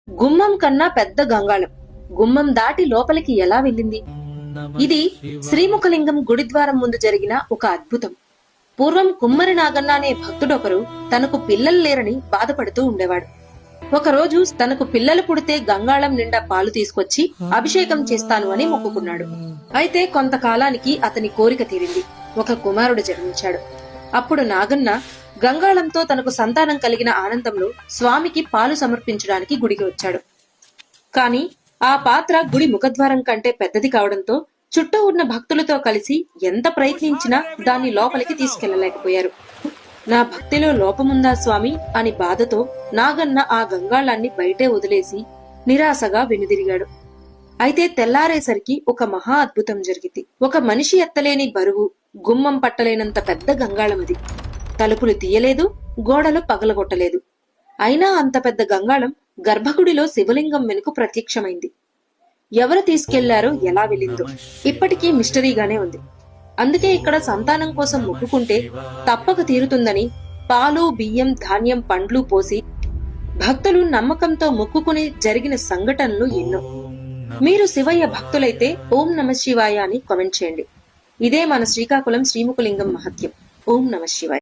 గుమ్మం కన్నా పెద్ద గంగాళం గుమ్మం దాటి లోపలికి ఎలా వెళ్ళింది? ఇది శ్రీముఖలింగం గుడిద్వారం ముందు జరిగిన ఒక అద్భుతం. పూర్వం కుమ్మరి నాగన్న అనే భక్తుడొకరు తనకు పిల్లలు లేరని బాధపడుతూ ఉండేవాడు. ఒకరోజు తనకు పిల్లలు పుడితే గంగాళం నిండా పాలు తీసుకొచ్చి అభిషేకం చేస్తాను అని మొక్కుకున్నాడు. అయితే కొంతకాలానికి అతని కోరిక తీరింది. ఒక కుమారుడు జన్మించాడు. అప్పుడు నాగన్న గంగాళంతో తనకు సంతానం కలిగిన ఆనందంలో స్వామికి పాలు సమర్పించడానికి గుడికి వచ్చాడు. కాని ఆ పాత్ర గుడి ముఖద్వారం కంటే పెద్దది కావడంతో చుట్టూ ఉన్న భక్తులతో కలిసి ఎంత ప్రయత్నించినా దాన్ని లోపలికి తీసుకెళ్లలేకపోయారు. నా భక్తిలో లోపముందా స్వామి అని బాధతో నాగన్న ఆ గంగాళాన్ని బయటే వదిలేసి నిరాశగా వెనుదిరిగాడు. అయితే తెల్లారేసరికి ఒక మహా అద్భుతం జరిగింది. ఒక మనిషి ఎత్తలేని బరువు, గుమ్మం పట్టలేనంత పెద్ద గంగాళమది. తలుపులు తీయలేదు, గోడలు పగలగొట్టలేదు. అయినా అంత పెద్ద గంగాళం గర్భగుడిలో శివలింగం వెనుక ప్రత్యక్షమైంది. ఎవరు తీసుకెళ్లారో, ఎలా వెళ్ళిందో ఇప్పటికీ మిస్టరీగానే ఉంది. అందుకే ఇక్కడ సంతానం కోసం మొక్కుకుంటే తప్పక తీరుతుందని పాలు, బియ్యం, ధాన్యం, పండ్లు పోసి భక్తులు నమ్మకంతో మొక్కుకుని జరిగిన సంఘటనలు ఎన్నో. మీరు శివయ్య భక్తులైతే ఓం నమ శివాయ అని కామెంట్ చేయండి. ఇదే మన శ్రీకాకుళం శ్రీముఖలింగం మహత్యం. ఓం నమ శివాయ.